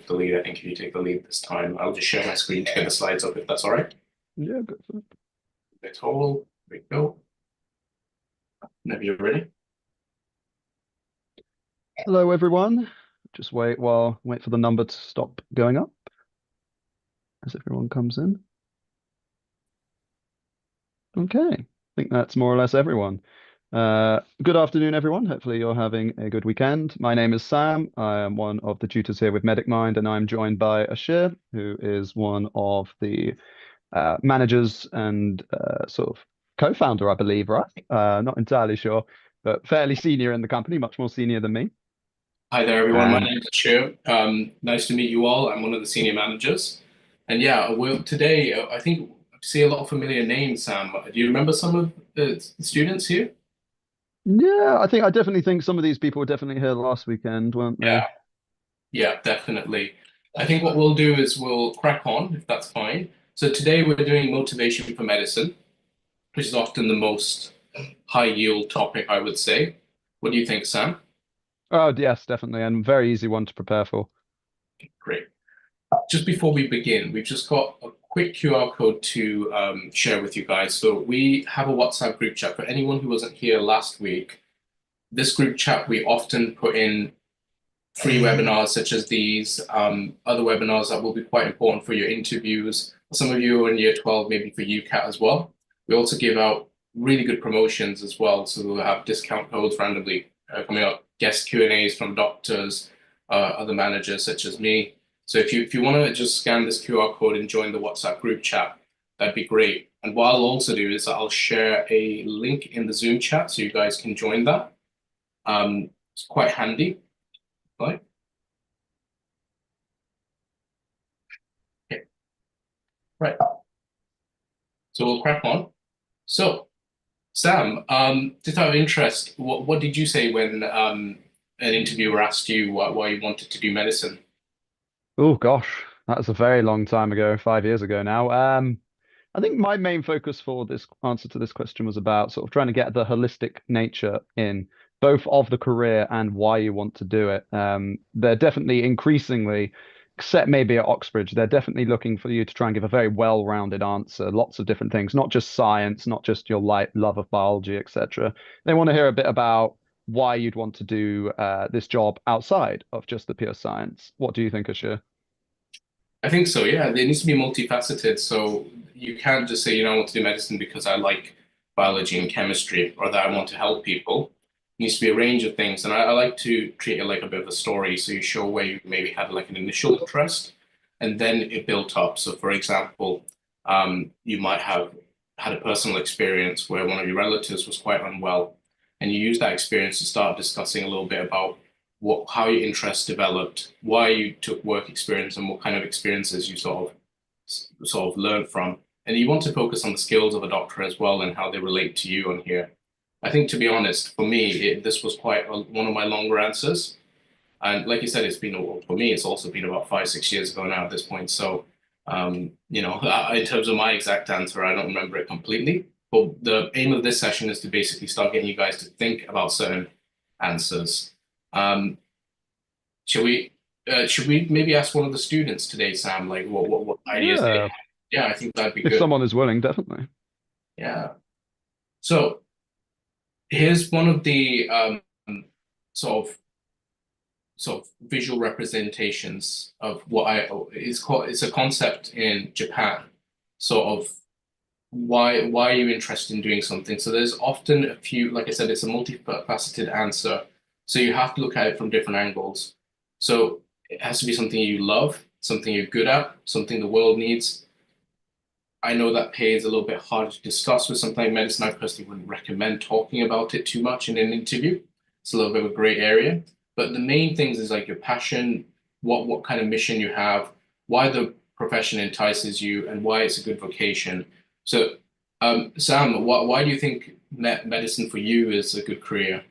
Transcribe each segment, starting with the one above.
the lead. I think if you take the lead this time, I'll just share my screen to get the slides up if that's all right. Yeah, go for it. That's all. There we go. Whenever you're ready. Hello, everyone. Just wait for the number to stop going up as everyone comes in. Okay, I think that's more or less everyone. Good afternoon, everyone. Hopefully you're having a good weekend. My name is Sam. I am one of the tutors here with MedicMind, and I'm joined by Ashir, who is one of the managers and sort of co-founder, I believe, right? Not entirely sure, but fairly senior in the company, much more senior than me. Hi there, everyone. My And name is Achir. Nice to meet you all. I'm one of the senior managers. And yeah, today, I think I see a lot of familiar names, Sam. Do you remember some of the students here? yeah, I definitely think some of these people were definitely here last weekend, weren't Yeah, they? yeah, definitely. I think what we'll do is we'll crack on, if that's fine. So today we're doing motivation for medicine, which is often the most high yield topic, I would say. What do you think, Sam? Oh, yes, definitely, and very easy one to prepare for. Great. Just before we begin, we've just got a quick QR code to share with you guys. So we have a WhatsApp group chat for anyone who wasn't here last week. This group chat, we often put in free webinars such as these, other webinars that will be quite important for your interviews. Some of you are in year 12, maybe for UCAT as well. We also give out really good promotions as well. So we'll have discount codes randomly coming up, guest Q&As from doctors, other managers such as me. So if you want to just scan this QR code and join the WhatsApp group chat, that'd be great. And what I'll also do is I'll share a link in the Zoom chat so you guys can join that. It's quite handy, right? Okay, right. So we'll crack on. So, Sam, just out of interest, what did you say when an interviewer asked you why you wanted to do medicine? Oh gosh, that was a very long time ago, 5 years ago now. I think my main focus for this answer to this question was about sort of trying to get the holistic nature in both of the career and why you want to do it. They're definitely increasingly, except maybe at Oxbridge, they're definitely looking for you to try and give a very well-rounded answer, lots of different things, not just science, not just your light love of biology, etc. They want to hear a bit about why you'd want to do this job outside of just the pure science. What do you think, Ashir? I think so, yeah. It needs to be multifaceted. So you can't just say, I want to do medicine because I like biology and chemistry or that I want to help people. It needs to be a range of things. And I like to treat it like a bit of a story. So you show where you maybe had like an initial interest and then it built up. So for example, you might have had a personal experience where one of your relatives was quite unwell, and you use that experience to start discussing a little bit about how your interests developed, why you took work experience, and what kind of experiences you sort of learned from. And you want to focus on the skills of a doctor as well and how they relate to you on here. I think, to be honest, for me, this was quite one of my longer answers. And like you said, for me, it's also been about 5, 6 years ago now at this point. So, in terms of my exact answer, I don't remember it completely. But the aim of this session is to basically start getting you guys to think about certain answers. Um, should we maybe ask one of the students today, Sam, like what ideas they Yeah, have? Yeah, I think that'd be if good. someone is willing, definitely. Yeah. So here's one of the sort of sort of visual representations of what I it's called. It's a concept in Japan, sort of why are you interested in doing something? So there's often a few, like I said, it's a multifaceted answer. So you have to look at it from different angles. So it has to be something you love, something you're good at, something the world needs. I know that pay is a little bit hard to discuss with something like medicine. I personally wouldn't recommend talking about it too much in an interview. It's a little bit of a gray area. But the main things is like your passion, what kind of mission you have, why the profession entices you, and why it's a good vocation. So, Sam, why do you think medicine for you is a good career?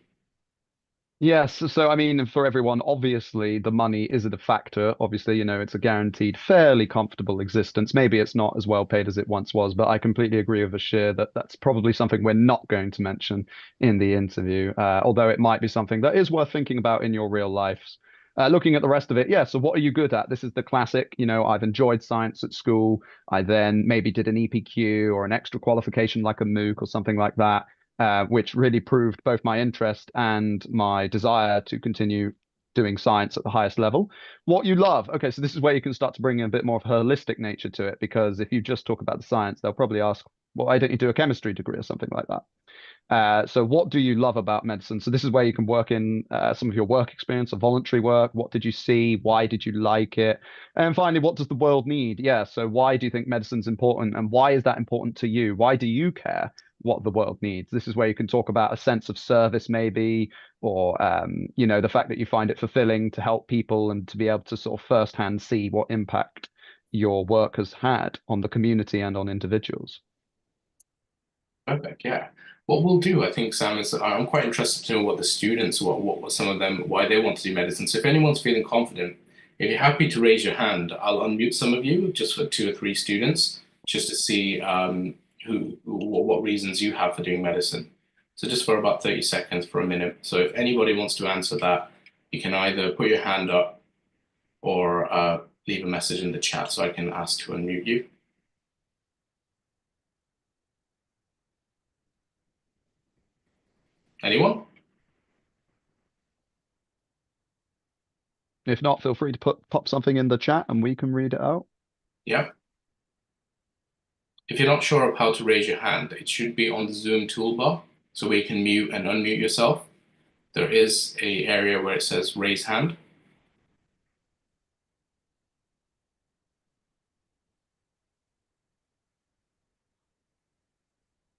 Yes, so I mean, for everyone, obviously the money is a factor. Obviously, it's a guaranteed, fairly comfortable existence. Maybe it's not as well paid as it once was, but I completely agree with Ashir that that's probably something we're not going to mention in the interview. Although it might be something that is worth thinking about in your real lives. Looking at the rest of it, yeah. So what are you good at? This is the classic, I've enjoyed science at school. I then maybe did an EPQ or an extra qualification like a MOOC or something like that, which really proved both my interest and my desire to continue doing science at the highest level. What you love. Okay, so this is where you can start to bring in a bit more of a holistic nature to it, because if you just talk about the science, they'll probably ask, well, why don't you do a chemistry degree or something like that? So what do you love about medicine? So this is where you can work in some of your work experience or voluntary work. What did you see? Why did you like it? And finally, what does the world need? Yeah. So why do you think medicine's important, and why is that important to you? Why do you care what the world needs? This is where you can talk about a sense of service, maybe, or the fact that you find it fulfilling to help people and to be able to sort of firsthand see what impact your work has had on the community and on individuals. Perfect. Yeah. What we'll do, I think, Sam, is I'm quite interested to know what the students, what some of them, why they want to do medicine. So if anyone's feeling confident, if you're happy to raise your hand, I'll unmute some of you just for two or three students, just to see what reasons you have for doing medicine. So just for about 30 seconds for a minute. So if anybody wants to answer that, you can either put your hand up or leave a message in the chat so I can ask to unmute you. Anyone? If not, feel free to pop something in the chat and we can read it out. Yeah. If you're not sure of how to raise your hand, it should be on the Zoom toolbar, so where you can mute and unmute yourself. There is an area where it says raise hand.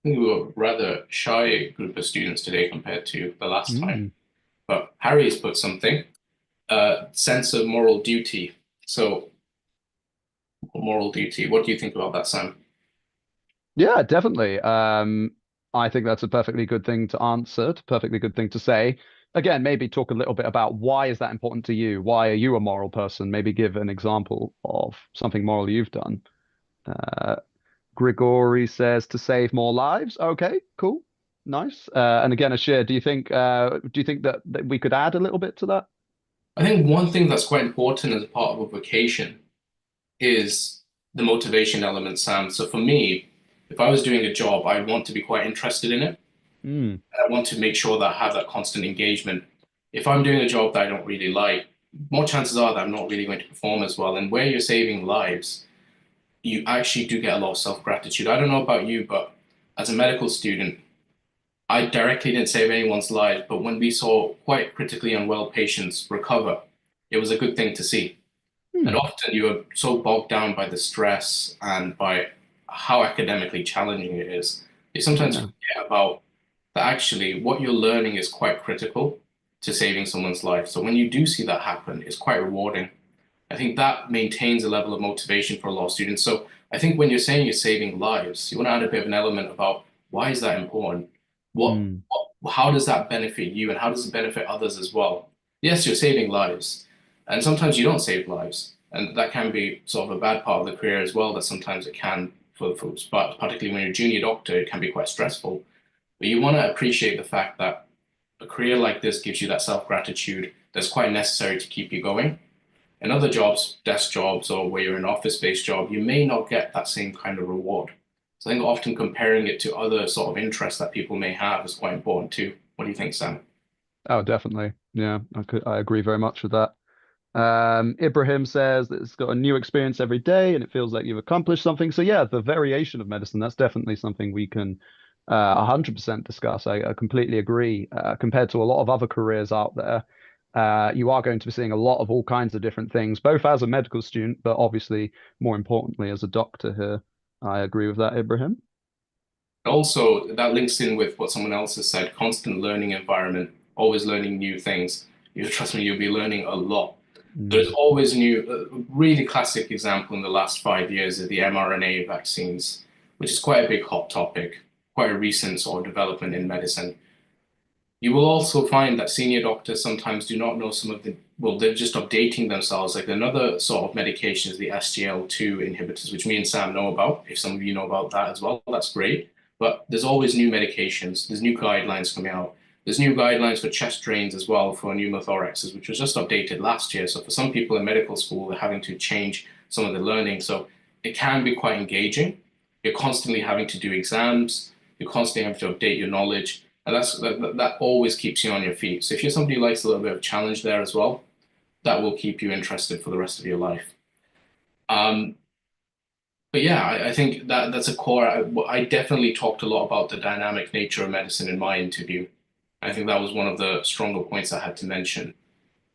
I think we were a rather shy group of students today compared to the last time. But Harry's put something, sense of moral duty. So moral duty, what do you think about that, Sam? Yeah, definitely. I think that's a perfectly good thing to answer, perfectly good thing to say. Again, maybe talk a little bit about why is that important to you? Why are you a moral person? Maybe give an example of something moral you've done. Uh, Grigori says to save more lives. Okay, cool, nice. And again, Ashir, do you think that we could add a little bit to that? I think one thing that's quite important as a part of a vocation is the motivation element, Sam. So for me, if I was doing a job, I want to be quite interested in it. Mm, I want to make sure that I have that constant engagement. If I'm doing a job that I don't really like, more chances are that I'm not really going to perform as well. And where you're saving lives, you actually do get a lot of self-gratitude. I don't know about you, but as a medical student, I directly didn't save anyone's life, but when we saw quite critically unwell patients recover, it was a good thing to see. And mm, often you are so bogged down by the stress and by how academically challenging it is. You sometimes yeah. forget about that actually what you're learning is quite critical to saving someone's life. So when you do see that happen, it's quite rewarding. I think that maintains a level of motivation for a lot of students. So I think when you're saying you're saving lives, you want to add a bit of an element about why is that important? Mm, How does that benefit you and how does it benefit others as well? Yes, you're saving lives, and sometimes you don't save lives, and that can be sort of a bad part of the career as well. That sometimes it can, but particularly when you're a junior doctor, it can be quite stressful. But you want to appreciate the fact that a career like this gives you that self-gratitude that's quite necessary to keep you going. In other jobs, desk jobs, or where you're in an office-based job, you may not get that same kind of reward. So I think often comparing it to other sort of interests that people may have is quite important too. What do you think, Sam? oh, definitely. Yeah, I agree very much with that. Ibrahim says that it's got a new experience every day and it feels like you've accomplished something. So yeah, the variation of medicine, that's definitely something we can 100% discuss. I completely agree. Compared to a lot of other careers out there, you are going to be seeing a lot of all kinds of different things, both as a medical student, but obviously more importantly as a doctor here. I agree with that, Ibrahim. Also, that links in with what someone else has said, constant learning environment, always learning new things. You trust me, you'll be learning a lot. There's Mm, always new, really classic example in the last 5 years of the mRNA vaccines, which is quite a big hot topic, quite a recent sort of development in medicine. You will also find that senior doctors sometimes do not know some of the, well, they're just updating themselves. Like another sort of medication is the SGL2 inhibitors, which me and Sam know about. If some of you know about that as well, that's great. But there's always new medications, there's new guidelines coming out. There's new guidelines for chest drains as well for pneumothoraxes, which was just updated last year. So for some people in medical school, they're having to change some of the learning. So it can be quite engaging. You're constantly having to do exams. You're constantly having to update your knowledge. And that always keeps you on your feet. So if you're somebody who likes a little bit of challenge there as well, that will keep you interested for the rest of your life. Um, but yeah, I think that's a core. I definitely talked a lot about the dynamic nature of medicine in my interview. I think that was one of the stronger points I had to mention.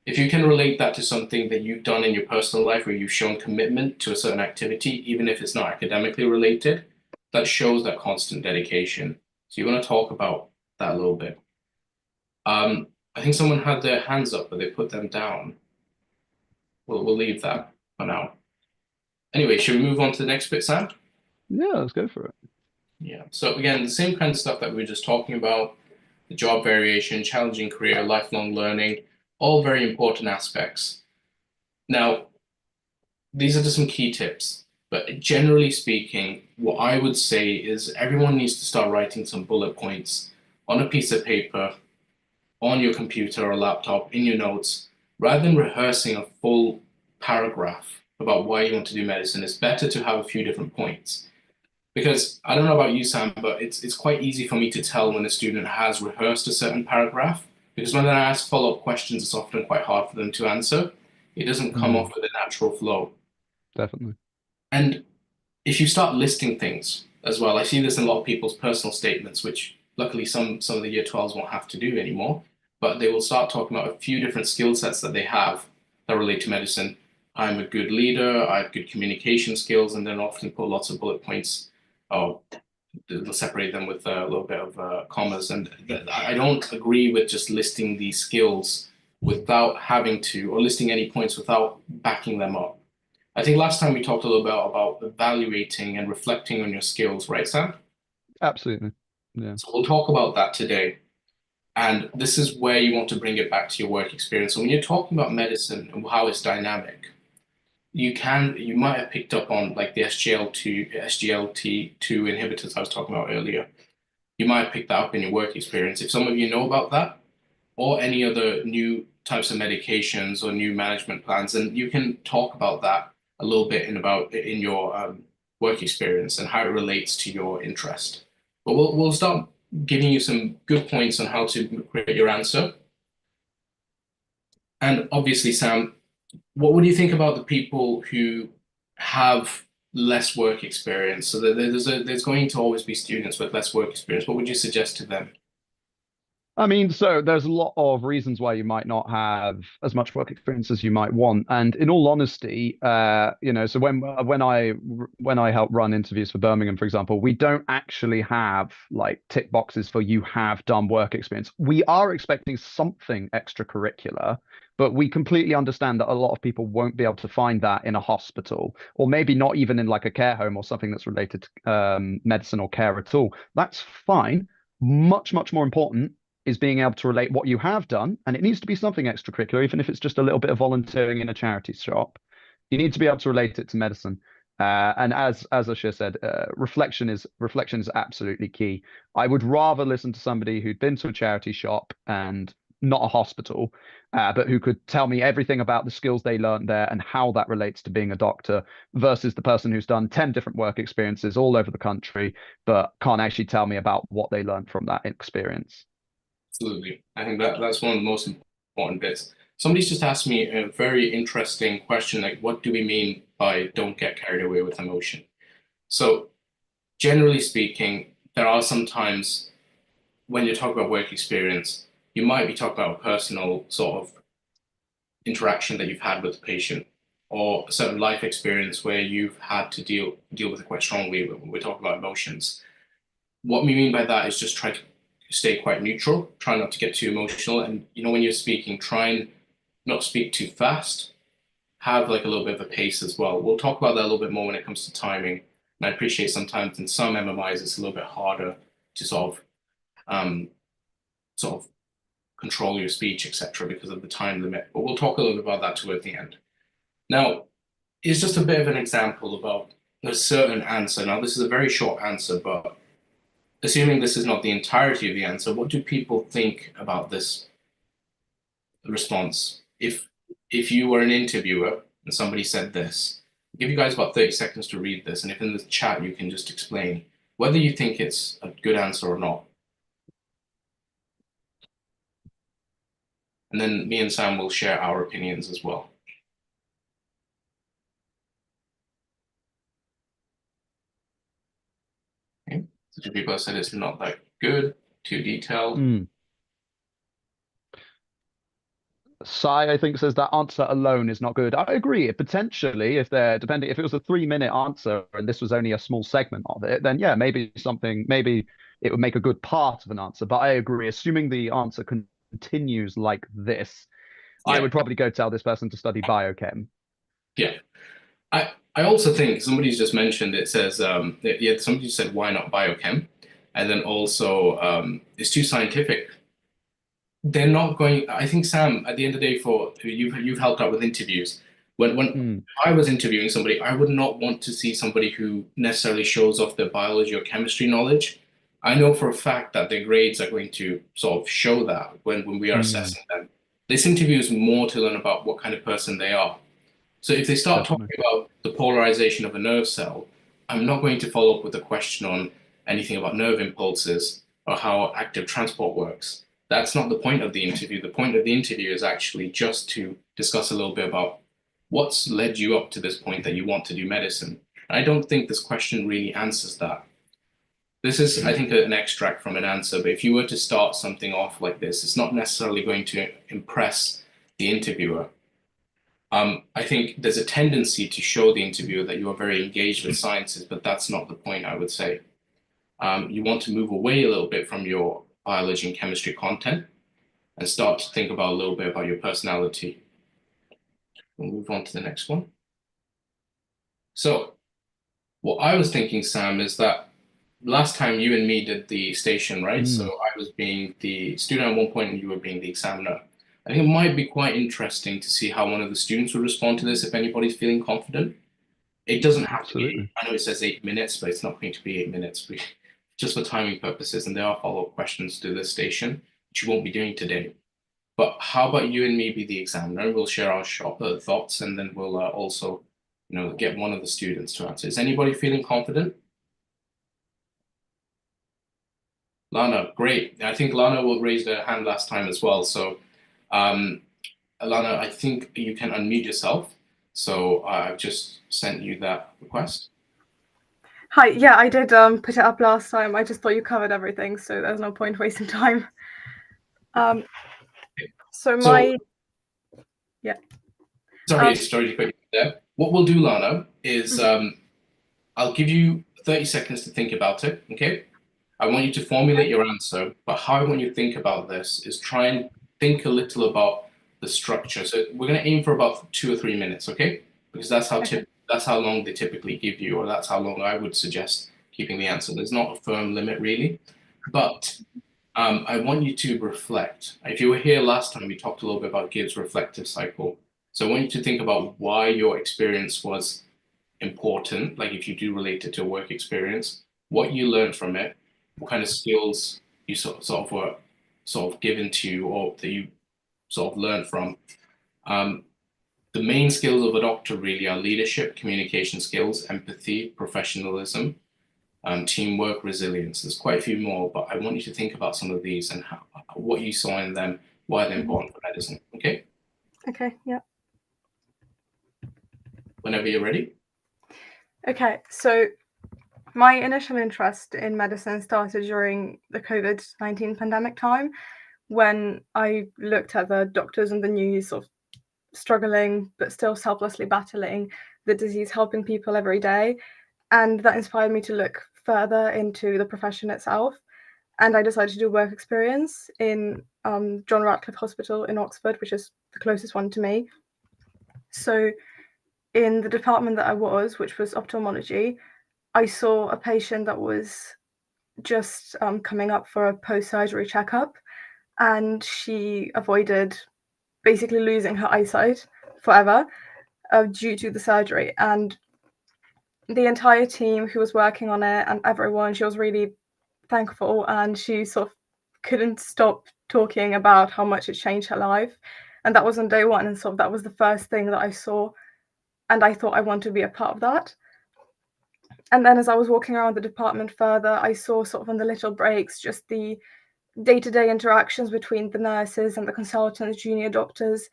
If you can relate that to something that you've done in your personal life where you've shown commitment to a certain activity, even if it's not academically related, that shows that constant dedication. So you want to talk about that a little bit. I think someone had their hands up, but they put them down. We'll leave that for now. Anyway, should we move on to the next bit, Sam? Yeah, let's go for it. Yeah. So again, the same kind of stuff that we were just talking about, the job variation, challenging career, lifelong learning, all very important aspects. Now, these are just some key tips, but generally speaking, what I would say is everyone needs to start writing some bullet points on a piece of paper, on your computer or laptop, in your notes, rather than rehearsing a full paragraph about why you want to do medicine. It's better to have a few different points. Because I don't know about you, Sam, but it's quite easy for me to tell when a student has rehearsed a certain paragraph, because when I ask follow-up questions, it's often quite hard for them to answer. It doesn't come off with a natural flow. Definitely. And if you start listing things as well, I see this in a lot of people's personal statements, which luckily some of the year 12s won't have to do anymore, but they will start talking about a few different skill sets that they have that relate to medicine. I'm a good leader, I have good communication skills, and then often put lots of bullet points. Oh, they'll separate them with a little bit of commas. And I don't agree with just listing these skills without having to, or listing any points without backing them up. I think last time we talked a little bit about evaluating and reflecting on your skills, right, Sam? Absolutely. Yeah. So we'll talk about that today. And this is where you want to bring it back to your work experience. So when you're talking about medicine and how it's dynamic, you might have picked up on like the SGLT2 inhibitors I was talking about earlier. You might have picked that up in your work experience. If some of you know about that, or any other new types of medications or new management plans, then you can talk about that a little bit in your work experience and how it relates to your interest. But we'll start giving you some good points on how to create your answer. And obviously, Sam, what do you think about the people who have less work experience? So there's going to always be students with less work experience. What would you suggest to them? I mean, so there's a lot of reasons why you might not have as much work experience as you might want. And in all honesty, so when I help run interviews for Birmingham, for example, we don't actually have like tick boxes for you have done work experience. We are expecting something extracurricular, but we completely understand that a lot of people won't be able to find that in a hospital, or maybe not even in like a care home or something that's related to medicine or care at all. That's fine. Much, much more important is being able to relate what you have done, and it needs to be something extracurricular, even if it's just a little bit of volunteering in a charity shop. You need to be able to relate it to medicine. And as Ashir said, reflection is absolutely key. I would rather listen to somebody who'd been to a charity shop and not a hospital, but who could tell me everything about the skills they learned there and how that relates to being a doctor, versus the person who's done 10 different work experiences all over the country, but can't actually tell me about what they learned from that experience. Absolutely. I think that's one of the most important bits. Somebody's just asked me a very interesting question, like what do we mean by don't get carried away with emotion? So generally speaking, there are some times when you talk about work experience, you might be talking about a personal sort of interaction that you've had with the patient or a certain life experience where you've had to deal with it quite strongly when we're talking about emotions. What we mean by that is just try to stay quite neutral, try not to get too emotional. And when you're speaking, try and not speak too fast. Have like a little bit of a pace as well. We'll talk about that a little bit more when it comes to timing. And I appreciate sometimes in some MMIs it's a little bit harder to sort of control your speech, etc., because of the time limit. But we'll talk a little bit about that toward the end. Now, it's just a bit of an example about a certain answer. Now, this is a very short answer, but assuming this is not the entirety of the answer, what do people think about this response? If you were an interviewer and somebody said this, I'll give you guys about 30 seconds to read this, and if in the chat you can just explain whether you think it's a good answer or not. And then me and Sam will share our opinions as well. Okay. So two people have said it's not that good, too detailed. Sai, I think, says that answer alone is not good. I agree. Potentially, if it was a 3-minute answer and this was only a small segment of it, then yeah, maybe it would make a good part of an answer. But I agree, assuming the answer continues like this, I would probably go tell this person to study biochem. Yeah. I also think somebody's just mentioned, it says, somebody said, why not biochem? And then also, it's too scientific. They're not going. I think, Sam, at the end of the day, for you've helped out with interviews. When I was interviewing somebody, I would not want to see somebody who necessarily shows off their biology or chemistry knowledge. I know for a fact that their grades are going to sort of show that when we are assessing them. This interview is more to learn about what kind of person they are. So if they start talking about the polarization of a nerve cell, I'm not going to follow up with a question on anything about nerve impulses or how active transport works. That's not the point of the interview. The point of the interview is actually just to discuss a little bit about what's led you up to this point that you want to do medicine. I don't think this question really answers that. This is, I think, an extract from an answer, but if you were to start something off like this, it's not necessarily going to impress the interviewer. I think there's a tendency to show the interviewer that you are very engaged with sciences, but that's not the point, I would say. You want to move away a little bit from your biology and chemistry content and start to think about a little bit about your personality. We'll move on to the next one. So what I was thinking, Sam, is that last time you and me did the station, right? So I was being the student at one point and you were being the examiner. I think it might be quite interesting to see how one of the students would respond to this if anybody's feeling confident. It doesn't have to be, I know it says 8 minutes, but it's not going to be 8 minutes, just for timing purposes. And there are follow-up questions to this station, which you won't be doing today. But how about you and me be the examiner? We'll share our thoughts, and then we'll also, get one of the students to answer. Is anybody feeling confident? Lana, great. I think Lana will raise her hand last time as well. So, Lana, I think you can unmute yourself. So I've just sent you that request. Hi, yeah, I did put it up last time. I just thought you covered everything, so there's no point wasting time. Sorry to put you there. What we'll do, Lana, is I'll give you 30 seconds to think about it, okay? I want you to formulate your answer, but how I want you to think about this is try and think a little about the structure. So we're going to aim for about 2 or 3 minutes, okay? Because that's how long they typically give you, or that's how long I would suggest keeping the answer. There's not a firm limit really, but I want you to reflect. If you were here last time, we talked a little bit about Gibbs' reflective cycle. So I want you to think about why your experience was important, like if you do relate it to a work experience, what you learned from it, what kind of skills you sort of given to you or that you sort of learned from. The main skills of a doctor really are leadership, communication skills, empathy, professionalism, teamwork, resilience. There's quite a few more, but I want you to think about some of these and what you saw in them, why they're important for medicine, okay? Okay, yeah. Whenever you're ready. Okay, so my initial interest in medicine started during the COVID-19 pandemic time, when I looked at the doctors and the news of struggling but still selflessly battling the disease, helping people every day. And that inspired me to look further into the profession itself. And I decided to do work experience in John Radcliffe Hospital in Oxford, which is the closest one to me. So in the department that I was, which was ophthalmology, I saw a patient that was just coming up for a post-surgery checkup, and she avoided basically losing her eyesight forever due to the surgery. And the entire team who was working on it and everyone, she was really thankful, and she sort of couldn't stop talking about how much it changed her life. And that was on day one, and sort of that was the first thing that I saw, and I thought I want to be a part of that. And then as I was walking around the department further, I saw sort of on the little breaks just the day-to-day interactions between the nurses and the consultants, junior doctors,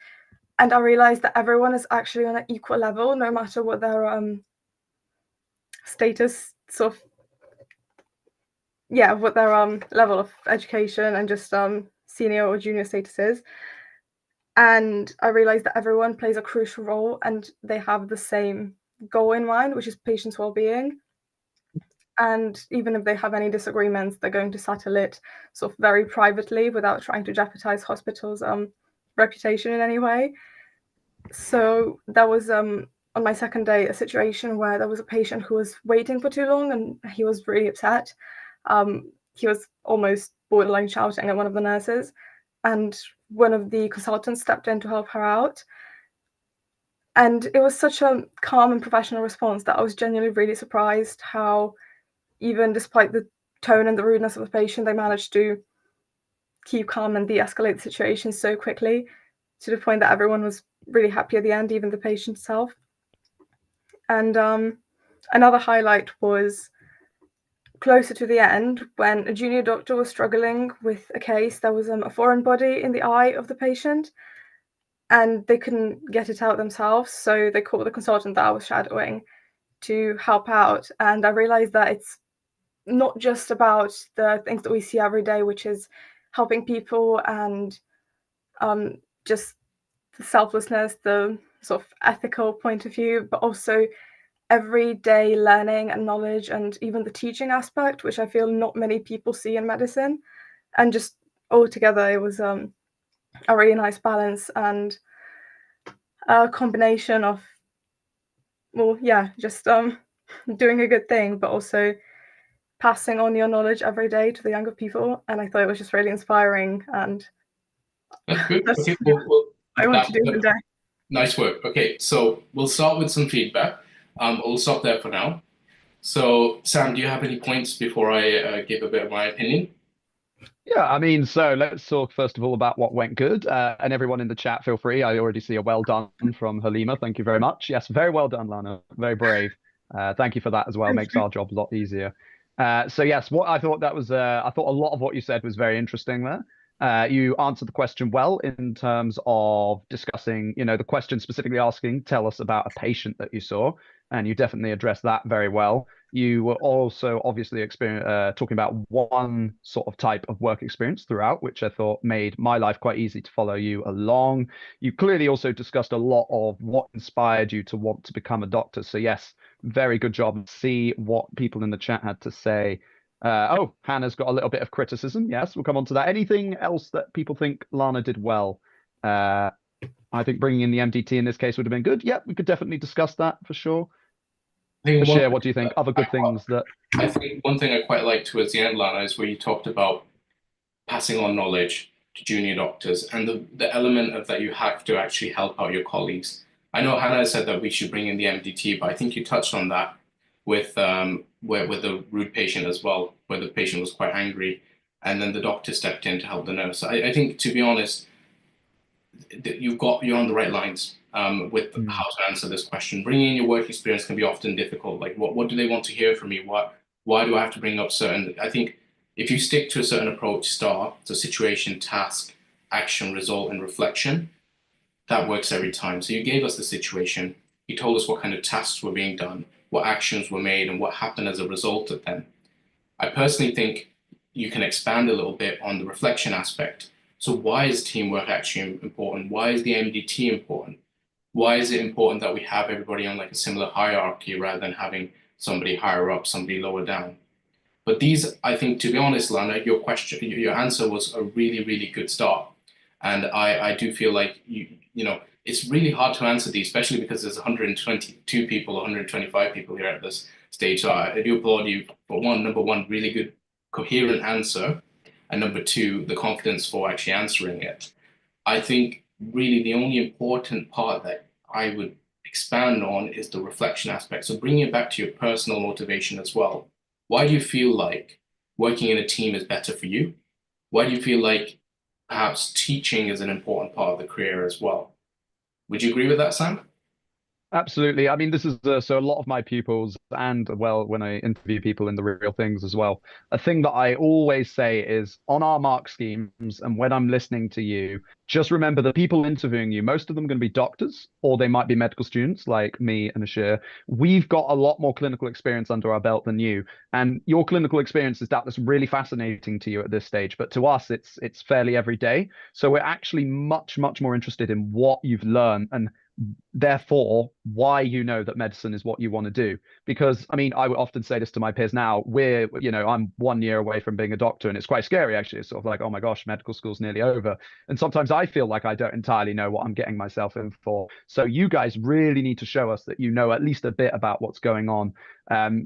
and I realized that everyone is actually on an equal level, no matter what their status, sort of, yeah, what their level of education and just senior or junior status is. And I realized that everyone plays a crucial role and they have the same goal in mind, which is patients' well-being. And even if they have any disagreements, they're going to settle it sort of very privately without trying to jeopardize hospitals' reputation in any way. So that was on my second day a situation where there was a patient who was waiting for too long, and he was really upset. He was almost borderline shouting at one of the nurses, and one of the consultants stepped in to help her out. And it was such a calm and professional response that I was genuinely really surprised how, even despite the tone and the rudeness of the patient, they managed to keep calm and de-escalate the situation so quickly, to the point that everyone was really happy at the end, even the patient itself. And another highlight was closer to the end, when a junior doctor was struggling with a case. There was a foreign body in the eye of the patient, and they couldn't get it out themselves, so they called the consultant that I was shadowing to help out. And I realized that it's not just about the things that we see every day, which is helping people and just the selflessness, the sort of ethical point of view, but also everyday learning and knowledge, and even the teaching aspect, which I feel not many people see in medicine. And just altogether, it was a really nice balance and a combination of, well, yeah, just doing a good thing, but also passing on your knowledge every day to the younger people. And I thought it was just really inspiring, and That's good. that's Okay, I want to do today. Nice work. Okay, so we'll start with some feedback. We'll stop there for now. So, Sam, do you have any points before I give a bit of my opinion? Yeah, I mean, so let's talk first of all about what went good. And everyone in the chat, feel free. I already see a well done from Halima. Thank you very much. Yes, very well done, Lana. Very brave. Thank you for that as well. Makes our job a lot easier. So yes, what I thought that was, I thought a lot of what you said was very interesting there. You answered the question well in terms of discussing, the question specifically asking, tell us about a patient that you saw, and you definitely addressed that very well. You were also obviously talking about one sort of type of work experience throughout, which I thought made my life quite easy to follow you along. You clearly also discussed a lot of what inspired you to want to become a doctor. So yes, very good job. See what people in the chat had to say. Oh, Hannah's got a little bit of criticism. Yes, we'll come on to that. Anything else that people think Lana did well? I think bringing in the MDT in this case would have been good. Yeah, we could definitely discuss that for sure. Bashir, what do you think? Other good things that... I think one thing I quite liked towards the end, Lana, is where you talked about passing on knowledge to junior doctors, and the element of that you have to actually help out your colleagues. I know Hannah said that we should bring in the MDT, but I think you touched on that with the rude patient as well, where the patient was quite angry, and then the doctor stepped in to help the nurse. I think, to be honest, you're on the right lines with how to answer this question. Bringing in your work experience can be often difficult. Like, what do they want to hear from me? Why do I have to bring up certain? I think if you stick to a certain approach, STAR, so situation, task, action, result, and reflection, that works every time. So you gave us the situation. You told us what kind of tasks were being done, what actions were made, and what happened as a result of them. I personally think you can expand a little bit on the reflection aspect. So why is teamwork actually important? Why is the MDT important? Why is it important that we have everybody on like a similar hierarchy rather than having somebody higher up, somebody lower down? But these, I think, to be honest, Lana, your answer was a really, really good start. And I do feel like it's really hard to answer these, especially because there's 122 people, 125 people here at this stage. So I do applaud you for number one, really good, coherent answer. And number two, the confidence for actually answering it. I think really the only important part that I would expand on is the reflection aspect. So bringing it back to your personal motivation as well. Why do you feel like working in a team is better for you? Why do you feel like perhaps teaching is an important part of the career as well? Would you agree with that, Sam? Absolutely. I mean, this is so a lot of my pupils, and well, when I interview people in the real things as well, a thing that I always say is on our mark schemes, and when I'm listening to you, just remember the people interviewing you, most of them are going to be doctors, or they might be medical students like me and Ashir. We've got a lot more clinical experience under our belt than you, and your clinical experience is doubtless really fascinating to you at this stage, but to us, it's fairly every day. So we're actually much, much more interested in what you've learned and therefore why you know that medicine is what you want to do. Because I mean, I would often say this to my peers now, I'm 1 year away from being a doctor, and it's quite scary actually. It's sort of like, oh my gosh, medical school's nearly over, and sometimes I feel like I don't entirely know what I'm getting myself in for. So you guys really need to show us that you know at least a bit about what's going on.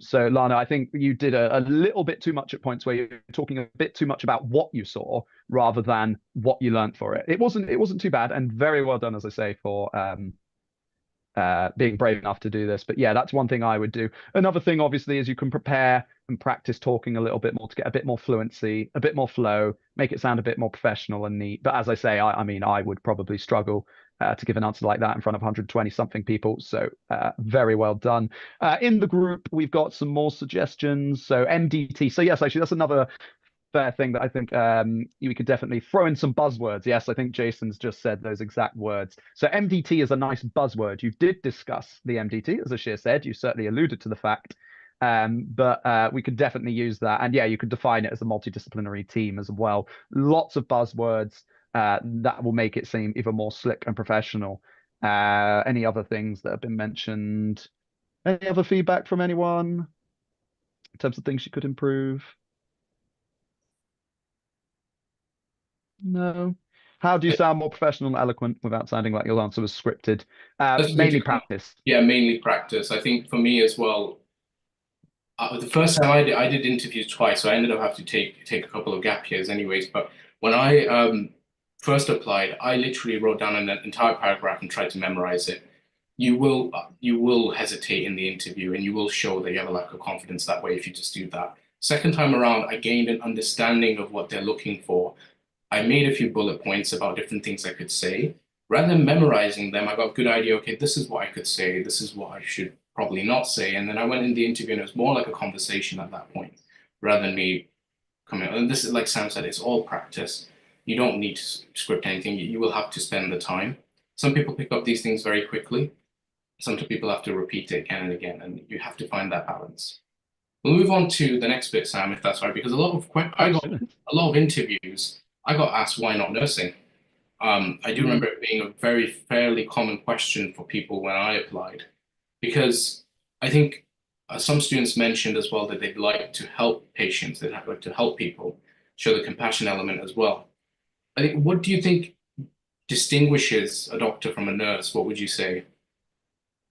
So Lana, I think you did a little bit too much at points where you're talking a bit too much about what you saw rather than what you learned for it. It wasn't too bad, and very well done, as I say, for being brave enough to do this. But yeah, that's one thing I would do. Another thing, obviously, is you can prepare and practice talking a little bit more to get a bit more fluency, a bit more flow, make it sound a bit more professional and neat. But as I say, I mean, I would probably struggle to give an answer like that in front of 120 something people. So very well done. In the group, we've got some more suggestions. So MDT. So yes, actually, that's another fair thing that I think we could definitely throw in some buzzwords. Yes, I think Jason's just said those exact words. So MDT is a nice buzzword. You did discuss the MDT, as Ashir said. You certainly alluded to the fact. But we could definitely use that. And yeah, you could define it as a multidisciplinary team as well. Lots of buzzwords that will make it seem even more slick and professional. Any other things that have been mentioned? Any other feedback from anyone in terms of things you could improve? No. How do you sound more professional and eloquent without sounding like your answer was scripted? Mainly practice. Yeah, mainly practice. I think for me as well, the first time I did interviews twice, so I ended up having to take a couple of gap years anyways. But when I first applied, I literally wrote down an entire paragraph and tried to memorize it. You will hesitate in the interview, and you will show that you have a lack of confidence that way if you just do that. Second time around, I gained an understanding of what they're looking for. I made a few bullet points about different things I could say. Rather than memorizing them, I got a good idea, okay, this is what I could say, this is what I should probably not say. And then I went in the interview and it was more like a conversation at that point, rather than me coming. And this is like Sam said, it's all practice. You don't need to script anything. You will have to spend the time. Some people pick up these things very quickly. Some people have to repeat it again and again, and you have to find that balance. We'll move on to the next bit, Sam, if that's right, because I got a lot of interviews. I got asked why not nursing. I do remember it being a very fairly common question for people when I applied, because I think some students mentioned as well that they'd like to help patients, they'd like to help people, show the compassion element as well. I think, what do you think distinguishes a doctor from a nurse? What would you say?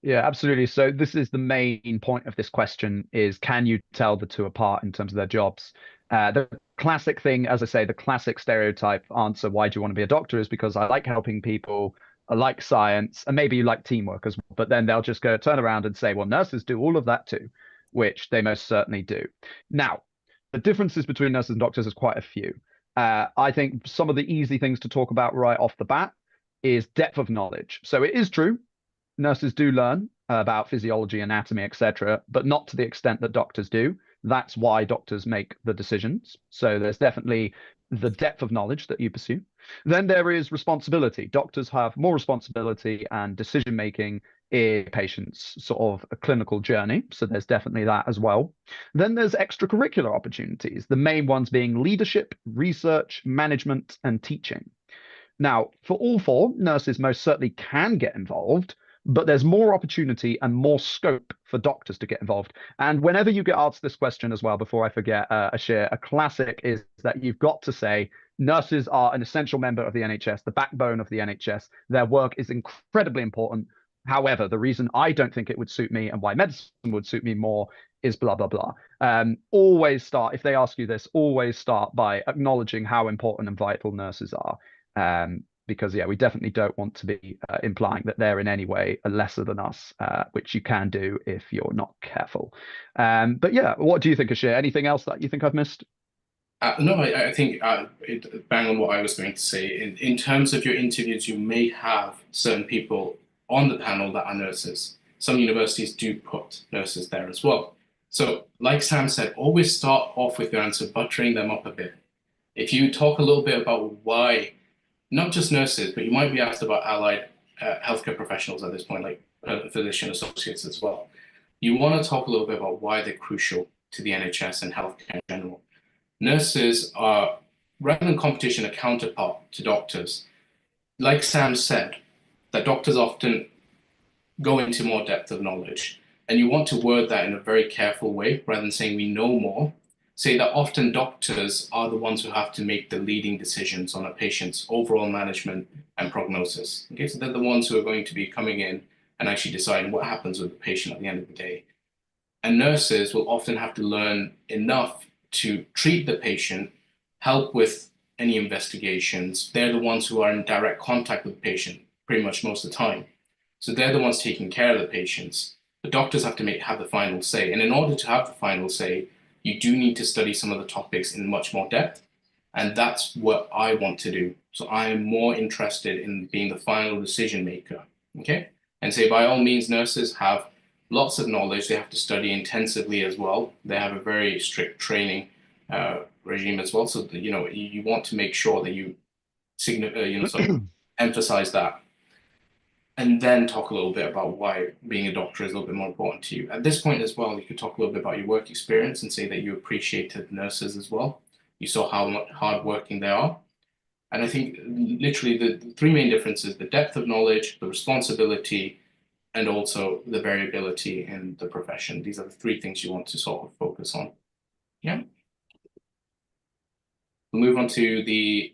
Yeah, absolutely. So this is the main point of this question is, can you tell the two apart in terms of their jobs? The classic thing, as I say, the classic stereotype answer, why do you want to be a doctor, is because I like helping people, I like science, and maybe you like teamwork as well. But then they'll just turn around and say, well, nurses do all of that too, which they most certainly do. Now, the differences between nurses and doctors is quite a few. I think some of the easy things to talk about right off the bat is depth of knowledge. So it is true, nurses do learn about physiology, anatomy, etc., but not to the extent that doctors do. That's why doctors make the decisions. So there's definitely the depth of knowledge that you pursue. Then there is responsibility. Doctors have more responsibility and decision making in patients' sort of a clinical journey. So there's definitely that as well. Then there's extracurricular opportunities, the main ones being leadership, research, management, and teaching. Now, for all four, nurses most certainly can get involved, but there's more opportunity and more scope for doctors to get involved. And whenever you get asked this question as well, before I forget, Ashir, a classic is that you've got to say nurses are an essential member of the NHS, the backbone of the NHS. Their work is incredibly important. However, the reason I don't think it would suit me and why medicine would suit me more is blah, blah, blah. Always start, if they ask you this, always start by acknowledging how important and vital nurses are. Because yeah, we definitely don't want to be implying that they're in any way lesser than us, which you can do if you're not careful. But yeah, what do you think, Ashir? Anything else that you think I've missed? No, I think bang on what I was going to say. In terms of your interviews, you may have certain people on the panel that are nurses. Some universities do put nurses there as well. So, like Sam said, always start off with your answer, buttering them up a bit. If you talk a little bit about why, not just nurses, but you might be asked about allied healthcare professionals at this point, like physician associates as well. You want to talk a little bit about why they're crucial to the NHS and healthcare in general. Nurses are, rather than competition, a counterpart to doctors. Like Sam said, that doctors often go into more depth of knowledge. And you want to word that in a very careful way, rather than saying we know more. Say that often doctors are the ones who have to make the leading decisions on a patient's overall management and prognosis. Okay, so they're the ones who are going to be coming in and actually deciding what happens with the patient at the end of the day. And nurses will often have to learn enough to treat the patient, help with any investigations. They're the ones who are in direct contact with the patient pretty much most of the time. So they're the ones taking care of the patients. The doctors have to have the final say. And in order to have the final say, you do need to study some of the topics in much more depth. And that's what I want to do. So I am more interested in being the final decision maker. Okay. And say, by all means, nurses have lots of knowledge. They have to study intensively as well. They have a very strict training regime as well. So that, you want to make sure that you sort of emphasize that, and then talk a little bit about why being a doctor is a little bit more important to you. At this point as well, you could talk a little bit about your work experience and say that you appreciated nurses as well. You saw how hardworking they are. And I think literally the three main differences: the depth of knowledge, the responsibility, and also the variability in the profession. These are the three things you want to sort of focus on. Yeah. We'll move on to the,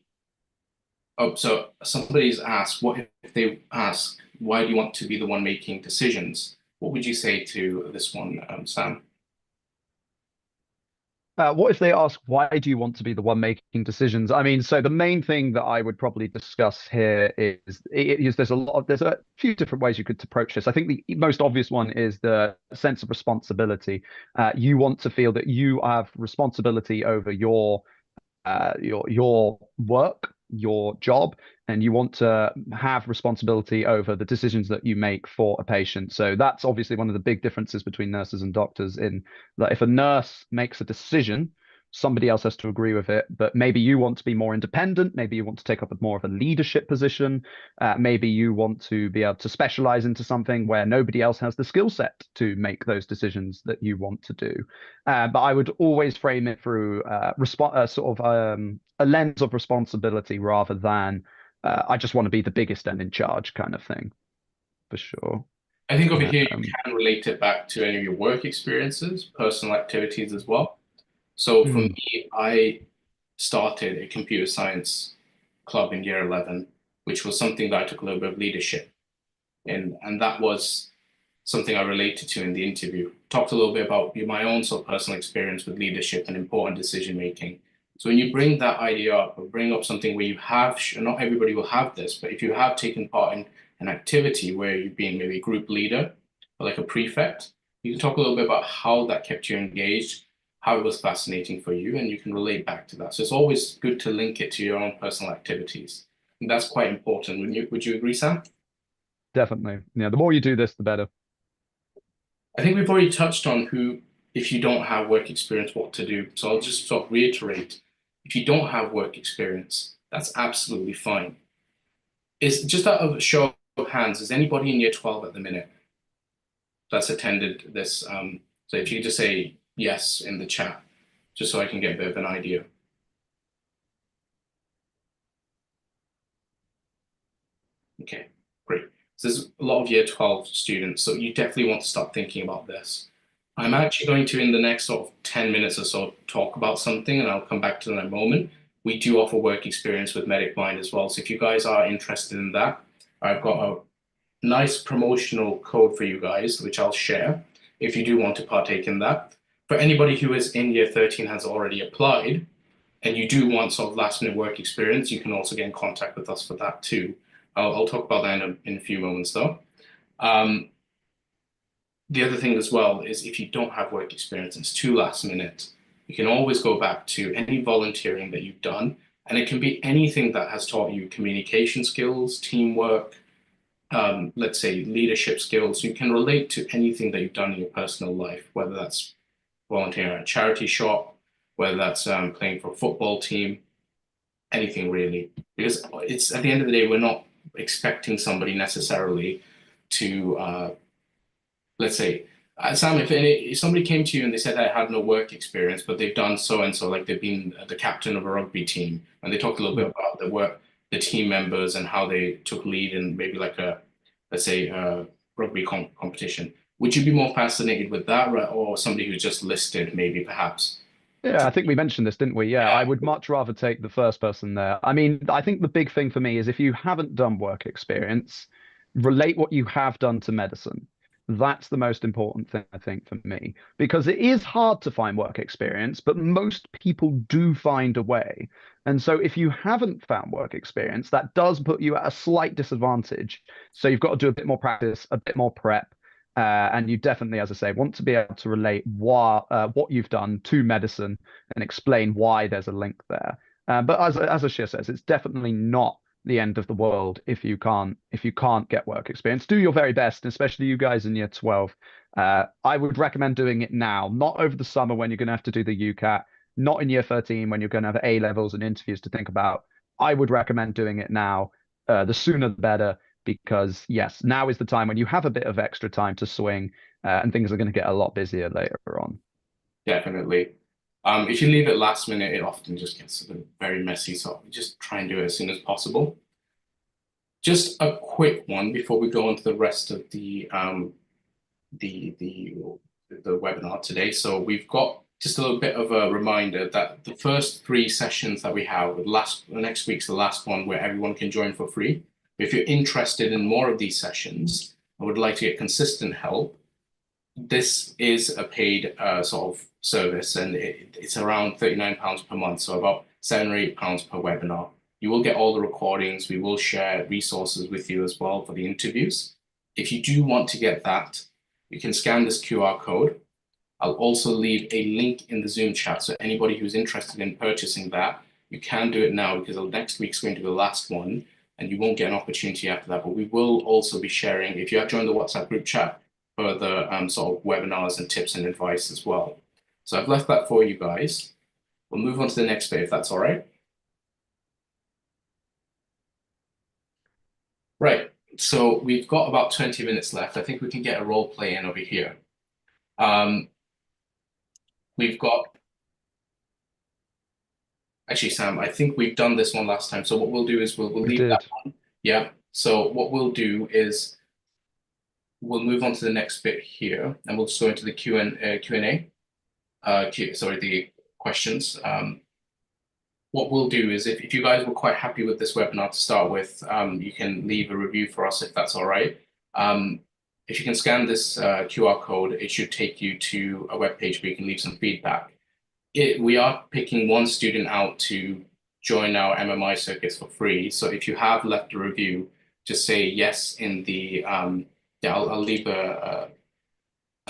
so somebody's asked, what if they ask, why do you want to be the one making decisions? What would you say to this one, Sam? What if they ask, why do you want to be the one making decisions? I mean, so the main thing that I would probably discuss here is there's a few different ways you could approach this. I think the most obvious one is the sense of responsibility. You want to feel that you have responsibility over your work, your job, and you want to have responsibility over the decisions that you make for a patient. So that's obviously one of the big differences between nurses and doctors, in that if a nurse makes a decision, somebody else has to agree with it. But maybe you want to be more independent. Maybe you want to take up more of a leadership position. Maybe you want to be able to specialize into something where nobody else has the skill set to make those decisions that you want to do. But I would always frame it through a lens of responsibility, rather than I just want to be the biggest and in charge kind of thing, for sure. I think over here you can relate it back to any of your work experiences, personal activities as well. So for me, I started a computer science club in year 11, which was something that I took a little bit of leadership in. And that was something I related to in the interview. Talked a little bit about my own sort of personal experience with leadership and important decision making. So when you bring that idea up, or bring up something where you have, not everybody will have this, but if you have taken part in an activity where you've been maybe a group leader or like a prefect, you can talk a little bit about how that kept you engaged, how it was fascinating for you, and you can relate back to that. So it's always good to link it to your own personal activities. And that's quite important. Would you agree, Sam? Definitely. Yeah, the more you do this, the better. I think we've already touched on who, if you don't have work experience, what to do. So I'll just sort of reiterate, if you don't have work experience, that's absolutely fine. It's just out of a show of hands, is anybody in year 12 at the minute that's attended this? So if you just say yes in the chat, just so I can get a bit of an idea. Okay, great. So there's a lot of year 12 students, so you definitely want to start thinking about this. I'm actually going to, in the next sort of 10 minutes or so, talk about something, and I'll come back to that in a moment. We do offer work experience with MedicMind as well. So if you guys are interested in that, I've got a nice promotional code for you guys, which I'll share if you do want to partake in that. For anybody who is in year 13 has already applied, and you do want sort of last minute work experience, you can also get in contact with us for that too. I'll talk about that in a few moments though. The other thing as well is if you don't have work experience, it's too last minute, you can always go back to any volunteering that you've done, and it can be anything that has taught you communication skills, teamwork, let's say leadership skills. You can relate to anything that you've done in your personal life, whether that's volunteering at a charity shop, whether that's playing for a football team, anything really. Because it's at the end of the day, we're not expecting somebody necessarily to, let's say, Sam, if somebody came to you and they said I had no work experience, but they've done so and so, like they've been the captain of a rugby team, and they talked a little bit about the work, the team members, and how they took lead in maybe like a, let's say, rugby competition. Would you be more fascinated with that, right? Or somebody who's just listed, maybe perhaps? Yeah, I think we mentioned this, didn't we? Yeah, I Yeah, would much rather take the first person there. I mean, I think the big thing for me is if you haven't done work experience, relate what you have done to medicine. That's the most important thing, I think, for me, because it is hard to find work experience, but most people do find a way. And so if you haven't found work experience, that does put you at a slight disadvantage. So you've got to do a bit more practice, a bit more prep. And you definitely, as I say, want to be able to relate what you've done to medicine and explain why there's a link there. But as Ashir says, it's definitely not the end of the world if you can't get work experience. Do your very best, especially you guys in year 12. I would recommend doing it now, not over the summer when you're going to have to do the UCAT, not in year 13 when you're going to have A levels and interviews to think about. I would recommend doing it now. The sooner the better, because yes, now is the time when you have a bit of extra time to swing, and things are going to get a lot busier later on. definitely. If you leave it last minute, it often just gets very messy. So just try and do it as soon as possible. Just a quick one before we go into the rest of the the the webinar today. So we've got just a little bit of a reminder that the first three sessions that we have, the next week's the last one where everyone can join for free. If you're interested in more of these sessions and would like to get consistent help, this is a paid sort of service, and it's around £39 per month, so about £7 or £8 per webinar. You will get all the recordings. We will share resources with you as well for the interviews. If you do want to get that, you can scan this QR code. I'll also leave a link in the Zoom chat, so anybody who's interested in purchasing that, you can do it now because next week's going to be the last one, and you won't get an opportunity after that. But we will also be sharing, if you have joined the WhatsApp group chat, further sort of webinars and tips and advice as well. So I've left that for you guys. We'll move on to the next bit if that's all right. Right, so we've got about 20 minutes left. I think we can get a role play in over here. We've got, actually, Sam, I think we've done this one last time. So what we'll do is we'll We leave that did. one. Yeah, so what we'll do is we'll move on to the next bit here, and we'll just go into the Q&A. Sorry, the questions. What we'll do is if you guys were quite happy with this webinar to start with, you can leave a review for us if that's all right. If you can scan this QR code, it should take you to a web page where you can leave some feedback. We are picking one student out to join our MMI circuits for free. So if you have left a review, just say yes in the, yeah, I'll leave a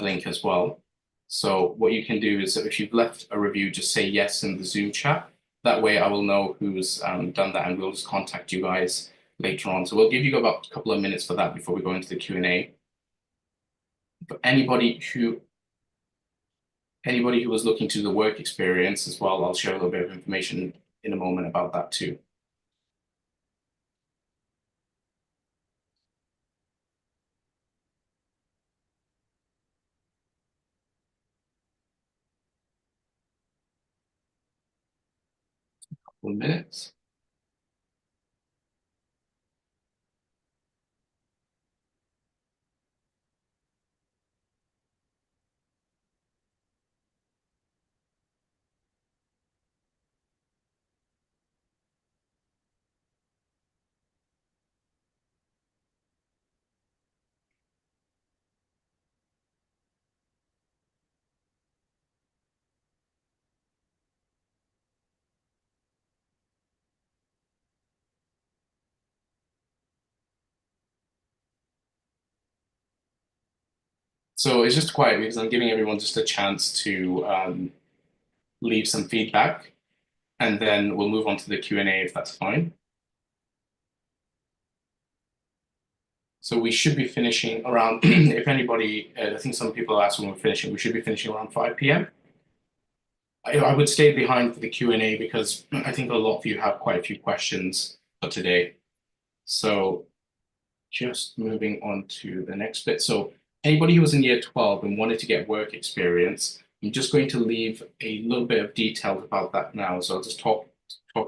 link as well. So what you can do is if you've left a review, just say yes in the Zoom chat. That way I will know who's done that, and we'll just contact you guys later on. So we'll give you about a couple of minutes for that before we go into the Q&A. But anybody who was looking to the work experience as well, I'll share a little bit of information in a moment about that too. Couple of minutes. So it's just quiet because I'm giving everyone just a chance to leave some feedback, and then we'll move on to the Q&A if that's fine. So we should be finishing around, if anybody, I think some people asked when we're finishing, we should be finishing around 5 p.m. I would stay behind for the Q&A because I think a lot of you have quite a few questions for today. So just moving on to the next bit. So anybody who was in year 12 and wanted to get work experience, I'm just going to leave a little bit of detail about that now. So I'll just talk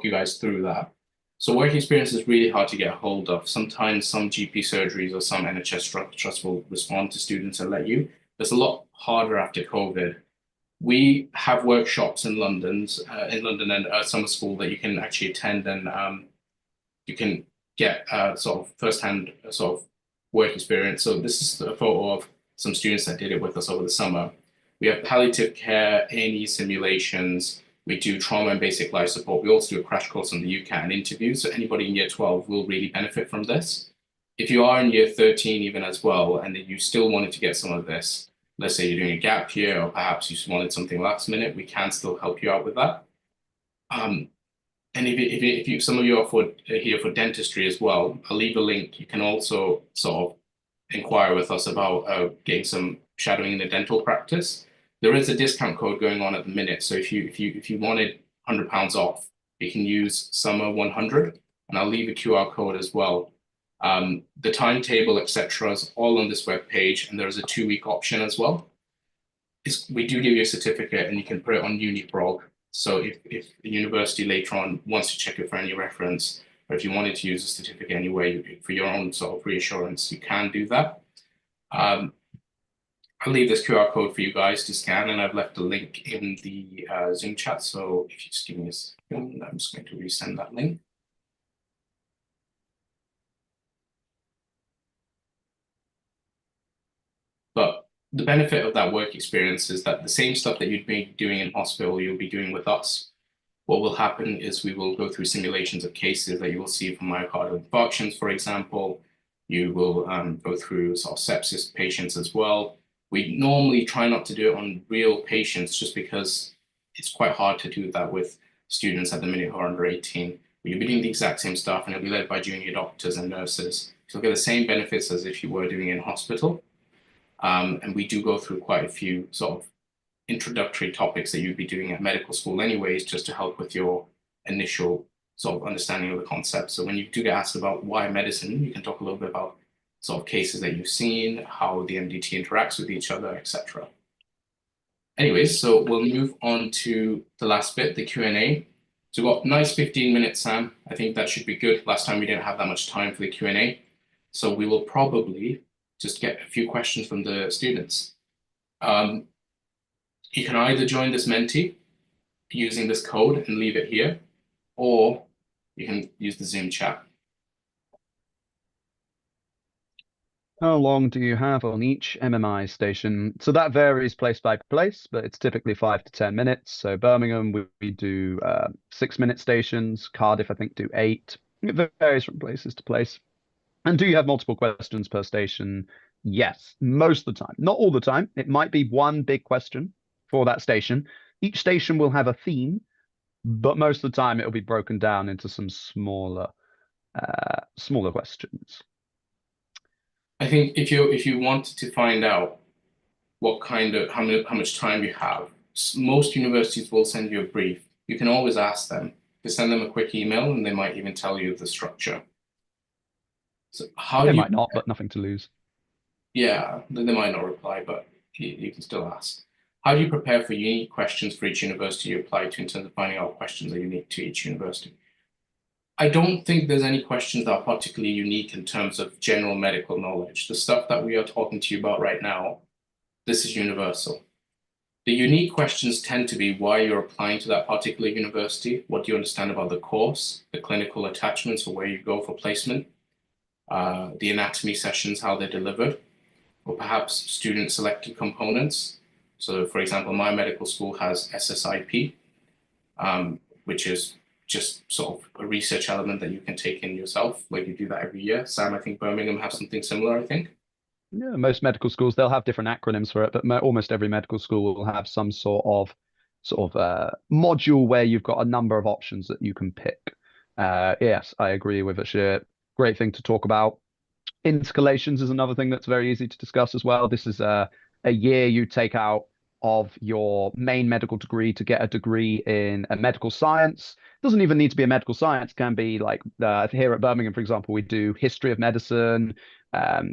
you guys through that. So work experience is really hard to get a hold of. Sometimes some GP surgeries or some NHS trusts will respond to students and let you. It's a lot harder after COVID. We have workshops in London and summer school that you can actually attend, and you can get sort of first-hand sort of work experience. So this is a photo of some students that did it with us over the summer. We have palliative care, A&E simulations. We do trauma and basic life support. We also do a crash course on the UCAT interview. So anybody in year 12 will really benefit from this. If you are in year 13 even as well, and you still wanted to get some of this, let's say you're doing a gap year, or perhaps you just wanted something last minute, we can still help you out with that. And if you some of you are here for dentistry as well, I'll leave a link. You can also sort of inquire with us about getting some shadowing in the dental practice. There is a discount code going on at the minute. So if you wanted £100 off, you can use summer 100, and I'll leave a QR code as well. The timetable, etc., is all on this web page, and there's a 2-week option as well. We do give you a certificate, and you can put it on Uniprog. So if the university later on wants to check it for any reference, or if you wanted to use a certificate anyway for your own sort of reassurance, you can do that. I'll leave this QR code for you guys to scan, and I've left a link in the Zoom chat. So if you just give me a second, I'm just going to resend that link. But the benefit of that work experience is that the same stuff that you'd be doing in hospital, you'll be doing with us. What will happen is we will go through simulations of cases that you will see from myocardial infarctions, for example. You will go through sort of sepsis patients as well. We normally try not to do it on real patients just because it's quite hard to do that with students at the minute who are under 18. But you'll be doing the exact same stuff, and it'll be led by junior doctors and nurses. So you'll get the same benefits as if you were doing it in hospital. And we do go through quite a few sort of introductory topics that you'd be doing at medical school anyways, just to help with your initial sort of understanding of the concept. So when you do get asked about why medicine, you can talk a little bit about sort of cases that you've seen, how the MDT interacts with each other, etc. Anyways, so we'll move on to the last bit, the Q&A. So we've got a nice 15 minutes, Sam. I think that should be good. Last time we didn't have that much time for the Q&A. So we will probably just get a few questions from the students. You can either join this Menti using this code and leave it here, or you can use the Zoom chat. How long do you have on each MMI station? So that varies place by place, but it's typically 5 to 10 minutes. So Birmingham, we do 6-minute stations. Cardiff, I think, do 8. It varies from places to place. And do you have multiple questions per station? Yes, most of the time. Not all the time. It might be one big question for that station. Each station will have a theme, but most of the time it'll be broken down into some smaller questions. I think if you wanted to find out what kind of how much time you have, most universities will send you a brief. You can always ask them. You send them a quick email, and they might even tell you the structure. So they might not, but nothing to lose. Yeah, they might not reply, but you can still ask. How do you prepare for unique questions for each university you apply to in terms of finding out questions that are unique to each university? I don't think there's any questions that are particularly unique in terms of general medical knowledge. The stuff that we are talking to you about right now, this is universal. The unique questions tend to be why you're applying to that particular university, what do you understand about the course, the clinical attachments for where you go for placement, the anatomy sessions, how they're delivered, or perhaps student selected components. So for example, my medical school has SSIP, which is just sort of a research element that you can take in yourself, like you do that every year. Sam, I think Birmingham have something similar, I think. Yeah, most medical schools, they'll have different acronyms for it, but almost every medical school will have some sort of sort of module where you've got a number of options that you can pick. Yes, I agree with Ashir. Great thing to talk about. Intercalations is another thing that's very easy to discuss as well. This is a year you take out of your main medical degree to get a degree in a medical science. Doesn't even need to be a medical science. Can be like here at Birmingham, for example, we do history of medicine.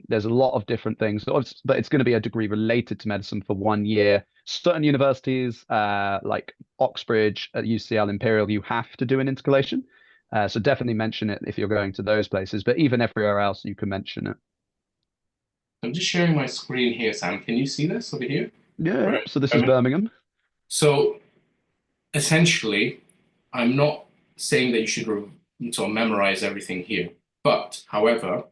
There's a lot of different things, but it's going to be a degree related to medicine for 1 year. Certain universities, like Oxbridge at UCL Imperial, you have to do an intercalation. So definitely mention it if you're going to those places, but even everywhere else, you can mention it. I'm just sharing my screen here, Sam. Can you see this over here? Yeah, Right. so this is Birmingham. So essentially, I'm not saying that you should sort of memorize everything here, but however,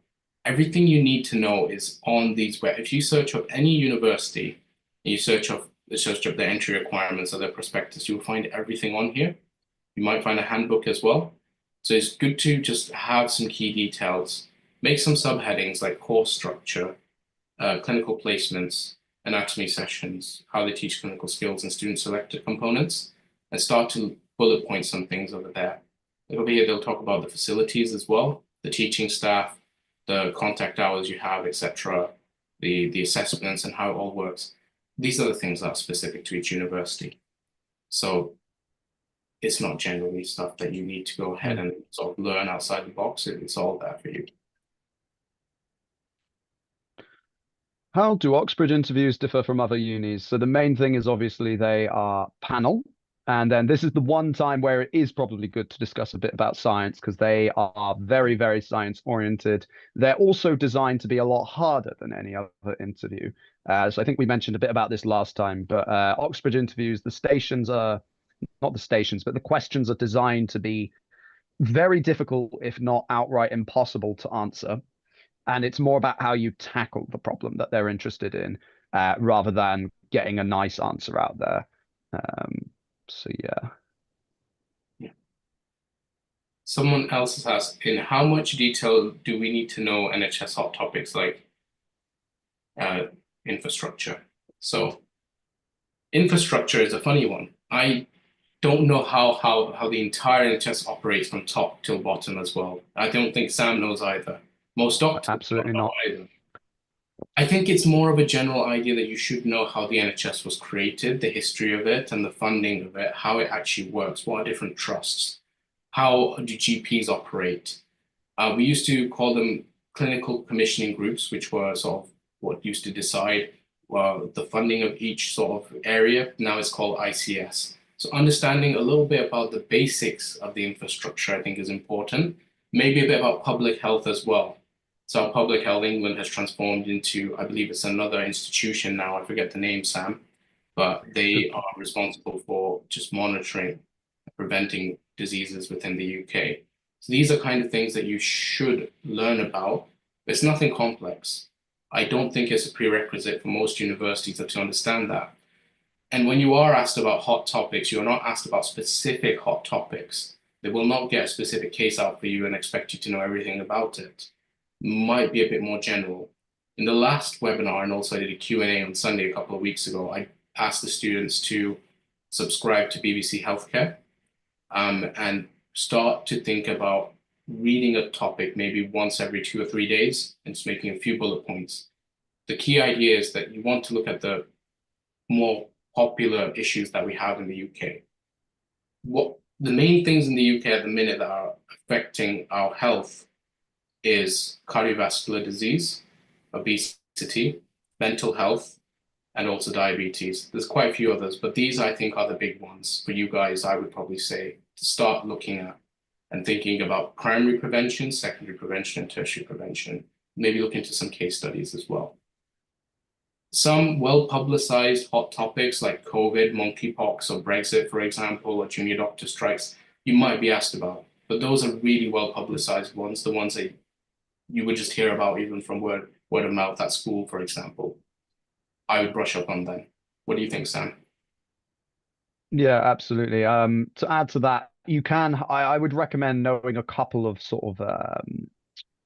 everything you need to know is on these web. If you search up any university, and you search up the entry requirements or their prospectus, you'll find everything on here. You might find a handbook as well. So it's good to just have some key details, make some subheadings like course structure, clinical placements, anatomy sessions, how they teach clinical skills and student selected components, and start to bullet point some things over there. Over here, they'll talk about the facilities as well, the teaching staff, the contact hours you have, etc., the assessments and how it all works. These are the things that are specific to each university. So it's not generally stuff that you need to go ahead and sort of learn outside the box. It's all there for you. How do Oxbridge interviews differ from other unis? So the main thing is obviously they are panel. And then this is the one time where it is probably good to discuss a bit about science because they are very, very science oriented. They're also designed to be a lot harder than any other interview. So I think we mentioned a bit about this last time, but Oxbridge interviews, the stations are not the stations, but the questions are designed to be very difficult, if not outright impossible to answer. And it's more about how you tackle the problem that they're interested in, rather than getting a nice answer out there. So yeah. Someone else has asked, in how much detail do we need to know NHS hot topics like infrastructure? So infrastructure is a funny one. I don't know how the entire NHS operates from top till bottom as well. I don't think Sam knows either. Most doctors Absolutely don't know not. either. I think it's more of a general idea that you should know how the NHS was created, the history of it and the funding of it, how it actually works, what are different trusts, how do GPs operate. We used to call them clinical commissioning groups, which were sort of what used to decide the funding of each sort of area. Now it's called ICS. So understanding a little bit about the basics of the infrastructure, I think, is important. Maybe a bit about public health as well. So Public Health England has transformed into, I believe it's another institution now, I forget the name, Sam, but they are responsible for just monitoring, preventing diseases within the UK. So these are kind of things that you should learn about. It's nothing complex. I don't think it's a prerequisite for most universities to understand that. And when you are asked about hot topics, you're not asked about specific hot topics. They will not get a specific case out for you and expect you to know everything about it. Might be a bit more general. In the last webinar, and also I did a Q&A on Sunday a couple of weeks ago, I asked the students to subscribe to BBC Healthcare and start to think about reading a topic maybe once every 2 or 3 days and just making a few bullet points. The key idea is that you want to look at the more popular issues that we have in the UK. What the main things in the UK at the minute that are affecting our health is cardiovascular disease, obesity, mental health, and also diabetes. There's quite a few others, but these I think are the big ones for you guys, I would probably say, to start looking at and thinking about primary prevention, secondary prevention, and tertiary prevention. Maybe look into some case studies as well. Some well-publicized hot topics like COVID, monkeypox, or Brexit, for example, or junior doctor strikes, you might be asked about, but those are really well-publicized ones, the ones that you would just hear about even from word of mouth at school, for example. I would brush up on them. What do you think, Sam? Yeah, absolutely. To add to that, I would recommend knowing a couple of sort of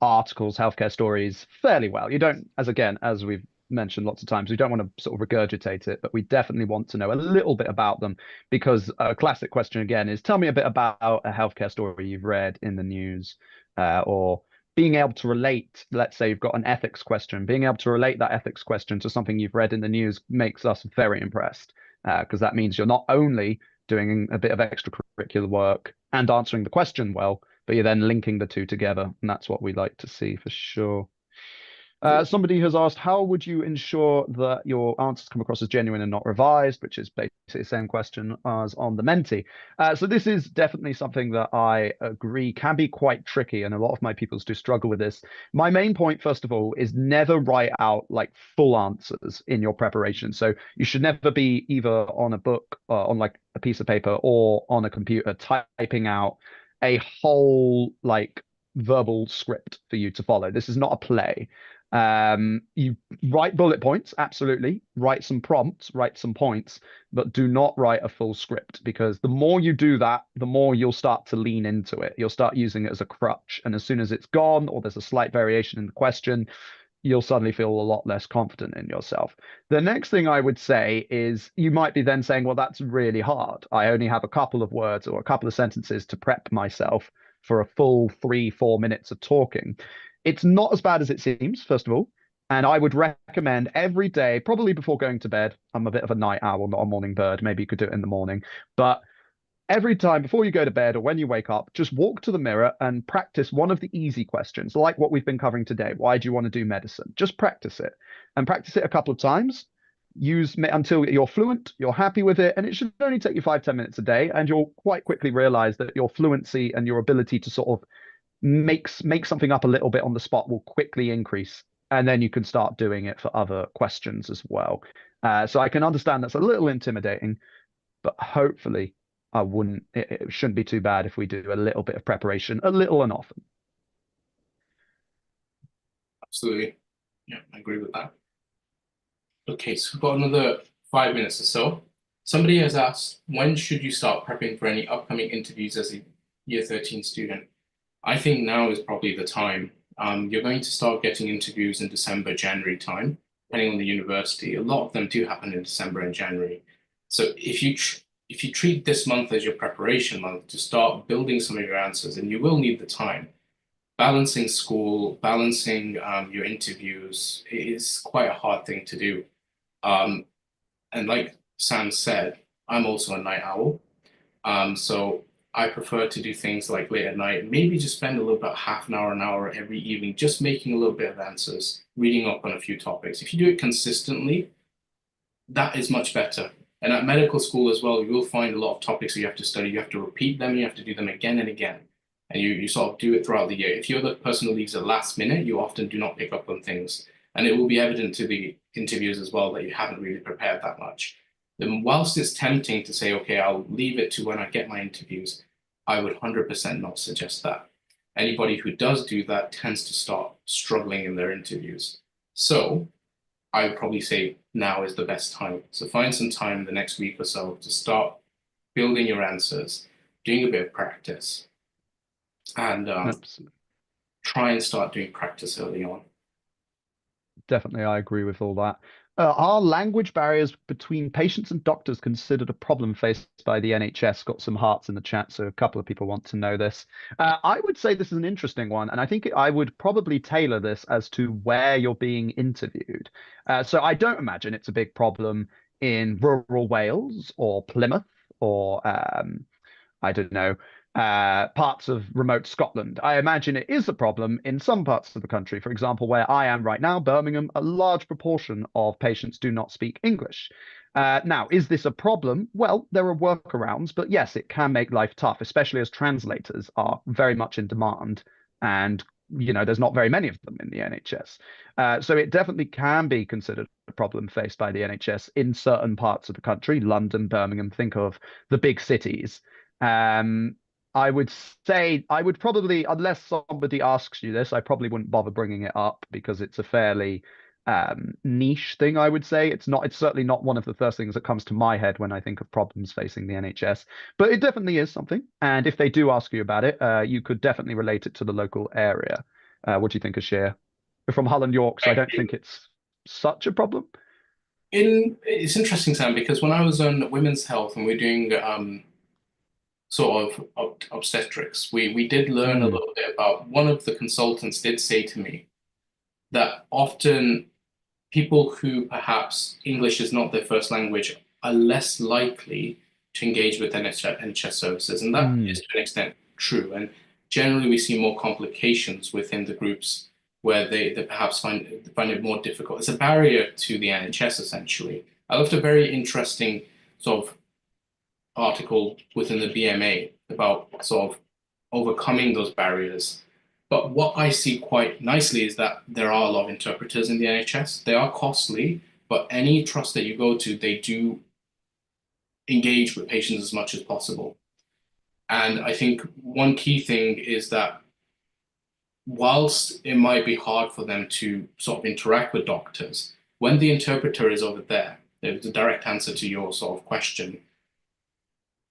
articles, healthcare stories fairly well. You don't, as we've mentioned lots of times, we don't want to sort of regurgitate it, but we definitely want to know a little bit about them, because a classic question again is, tell me a bit about a healthcare story you've read in the news, or being able to relate. Let's say you've got an ethics question, being able to relate that ethics question to something you've read in the news makes us very impressed, because that means you're not only doing a bit of extracurricular work and answering the question well, but you're then linking the two together, and that's what we like to see for sure. Somebody has asked, how would you ensure that your answers come across as genuine and not revised, which is basically the same question as on the Menti. So this is definitely something that I agree can be quite tricky, and a lot of my pupils do struggle with this. My main point, first of all, is never write out like full answers in your preparation. So you should never be either on a book, on like a piece of paper, or on a computer typing out a whole like verbal script for you to follow. This is not a play. You write bullet points, absolutely, write some prompts, write some points, but do not write a full script, because the more you do that, the more you'll start to lean into it. You'll start using it as a crutch, and as soon as it's gone, or there's a slight variation in the question, you'll suddenly feel a lot less confident in yourself. The next thing I would say is, you might be then saying, well, that's really hard. I only have a couple of words or a couple of sentences to prep myself for a full 3-4 minutes of talking. It's not as bad as it seems, first of all. And I would recommend every day, probably before going to bed. I'm a bit of a night owl, not a morning bird. Maybe you could do it in the morning. But every time before you go to bed or when you wake up, just walk to the mirror and practice one of the easy questions, like what we've been covering today. Why do you want to do medicine? Just practice it, and practice it a couple of times. Use until you're fluent, you're happy with it, and it should only take you 5-10 minutes a day. And you'll quite quickly realize that your fluency and your ability to sort of make something up a little bit on the spot will quickly increase, and then you can start doing it for other questions as well. So I can understand that's a little intimidating, but hopefully it shouldn't be too bad if we do a little bit of preparation, a little and often. Absolutely. Yeah, I agree with that. Okay, so we've got another 5 minutes or so. Somebody has asked, when should you start prepping for any upcoming interviews as a Year 13 student? I think now is probably the time. You're going to start getting interviews in December, January time, depending on the university. A lot of them do happen in December and January. So if you treat this month as your preparation month to start building some of your answers, and you will need the time, balancing school, balancing your interviews is quite a hard thing to do. And like Sam said, I'm also a night owl. So I prefer to do things like late at night, maybe just spend a little bit, half an hour every evening, just making a little bit of answers, reading up on a few topics. If you do it consistently, that is much better. And at medical school as well, you will find a lot of topics that you have to study. You have to repeat them, you have to do them again and again. And you sort of do it throughout the year. If you're the person who leaves at last minute, you often do not pick up on things. And it will be evident to the interviews as well that you haven't really prepared that much. Then whilst it's tempting to say, okay, I'll leave it to when I get my interviews, I would 100% not suggest that. Anybody who does do that tends to start struggling in their interviews. So I would probably say now is the best time. So find some time the next week or so to start building your answers, doing a bit of practice, and try and start doing practice early on. Definitely, I agree with all that. Are language barriers between patients and doctors considered a problem faced by the NHS? Got some hearts in the chat, so a couple of people want to know this. I would say this is an interesting one, and I think I would probably tailor this as to where you're being interviewed. So I don't imagine it's a big problem in rural Wales or Plymouth or I don't know, parts of remote Scotland. I imagine it is a problem in some parts of the country. For example, where I am right now, Birmingham, a large proportion of patients do not speak English. Now, is this a problem? Well, there are workarounds, but yes, it can make life tough, especially as translators are very much in demand, and there's not very many of them in the NHS. So it definitely can be considered a problem faced by the NHS in certain parts of the country, London, Birmingham, think of the big cities. I would say I would probably, unless somebody asks you this, I probably wouldn't bother bringing it up, because it's a fairly niche thing, I would say. It's certainly not one of the first things that comes to my head when I think of problems facing the NHS, but it definitely is something. And if they do ask you about it, you could definitely relate it to the local area. What do you think, Ashir? We're from Hull and York, so I don't think it's such a problem? It's interesting, Sam, because when I was on women's health and we're doing sort of obstetrics, we did learn a Mm, little bit about, one of the consultants did say to me that often people who perhaps English is not their first language are less likely to engage with NHS services. And that mm, is to an extent true. And generally, we see more complications within the groups where they perhaps find it more difficult. It's a barrier to the NHS, essentially. I left a very interesting sort of article within the BMA about sort of overcoming those barriers. But what I see quite nicely is that there are a lot of interpreters in the NHS. They are costly, but any trust that you go to, they do engage with patients as much as possible. And I think one key thing is that whilst it might be hard for them to sort of interact with doctors, when the interpreter is over there, there's a direct answer to your sort of question.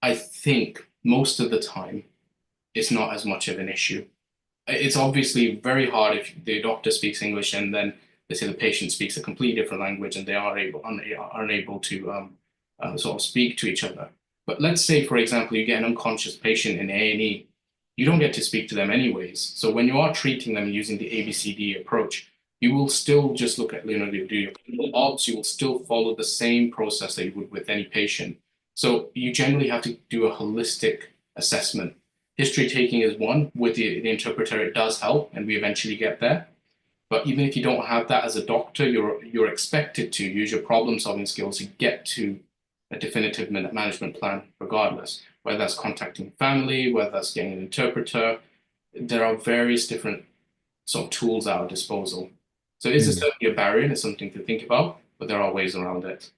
I think most of the time it's not as much of an issue. It's obviously very hard if the doctor speaks English and then they say the patient speaks a completely different language and they are unable to sort of speak to each other. But let's say, for example, you get an unconscious patient in A&E, you don't get to speak to them anyways. So when you are treating them using the ABCD approach, you will still just look at, do your odds, you will still follow the same process that you would with any patient. So you generally have to do a holistic assessment. History taking is one. With the interpreter, it does help, and we eventually get there. But even if you don't have that as a doctor, you're expected to use your problem-solving skills to get to a definitive management plan, regardless. Whether that's contacting family, whether that's getting an interpreter, there are various different sort of tools at our disposal. So is this mm. certainly a barrier and it's something to think about, but there are ways around it.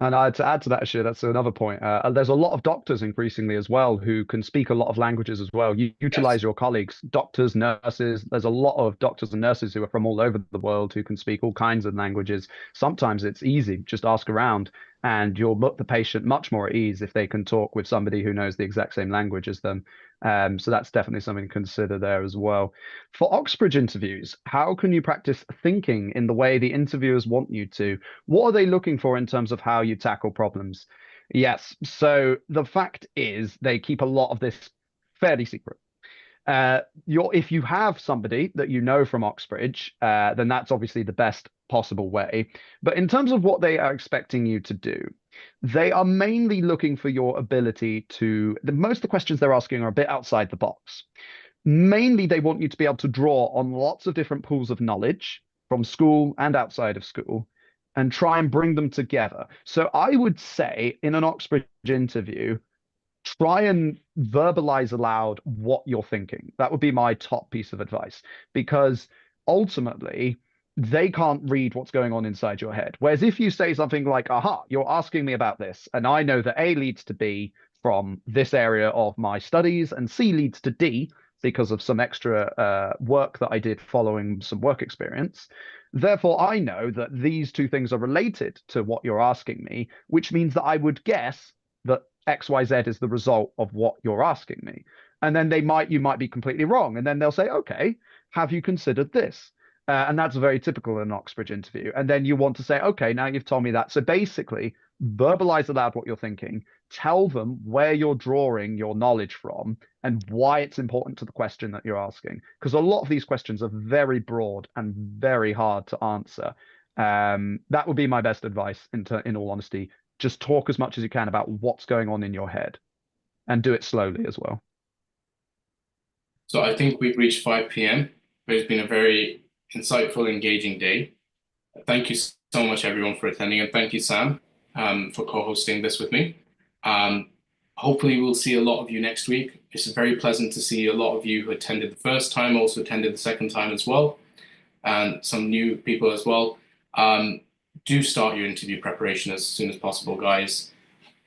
And to add to that, issue, that's another point. There's a lot of doctors increasingly as well who can speak a lot of languages as well. You Yes. utilize your colleagues, doctors, nurses. There's a lot of doctors and nurses who are from all over the world who can speak all kinds of languages. Sometimes it's easy, just ask around, and you'll put the patient much more at ease if they can talk with somebody who knows the exact same language as them. So that's definitely something to consider there as well. For Oxbridge interviews, how can you practice thinking in the way the interviewers want you to? What are they looking for in terms of how you tackle problems? Yes. So the fact is, they keep a lot of this fairly secret. If you have somebody that you know from Oxbridge, then that's obviously the best possible way. But in terms of what they are expecting you to do, they are mainly looking for your ability to. Most of the questions they're asking are a bit outside the box. Mainly, they want you to be able to draw on lots of different pools of knowledge from school and outside of school and try and bring them together. So I would say in an Oxbridge interview, try and verbalize aloud what you're thinking. That would be my top piece of advice, because ultimately they can't read what's going on inside your head. Whereas if you say something like, aha, you're asking me about this, and I know that A leads to B from this area of my studies, and C leads to D because of some extra work that I did following some work experience. Therefore, I know that these two things are related to what you're asking me, which means that I would guess that XYZ is the result of what you're asking me. And then you might be completely wrong. And then they'll say, okay, have you considered this? And that's very typical in an Oxbridge interview. And then you want to say, okay, now you've told me that. So basically, verbalize aloud what you're thinking, tell them where you're drawing your knowledge from and why it's important to the question that you're asking. Because a lot of these questions are very broad and very hard to answer. That would be my best advice in all honesty. Just talk as much as you can about what's going on in your head and do it slowly as well. So I think we've reached 5 p.m., but it's been a very insightful, engaging day. Thank you so much, everyone, for attending, and thank you, Sam, for co-hosting this with me. Hopefully, we'll see a lot of you next week. It's very pleasant to see a lot of you who attended the first time, also attended the second time as well, and some new people as well. Do start your interview preparation as soon as possible, guys.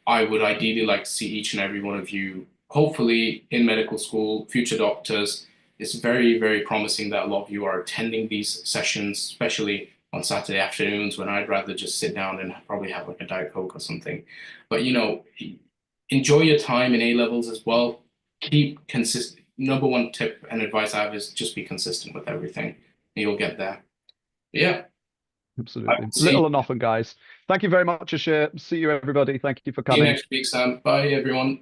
I would ideally like to see each and every one of you, hopefully in medical school, future doctors. It's very, very promising that a lot of you are attending these sessions, especially on Saturday afternoons when I'd rather just sit down and probably have like a Diet Coke or something. But enjoy your time in A levels as well. Keep consistent. Number one tip and advice I have is just be consistent with everything, and you'll get there. But yeah, Absolutely. See Little and often, guys. Thank you very much, Ashir. See you, everybody. Thank you for you coming. next week, Sam. Bye, everyone.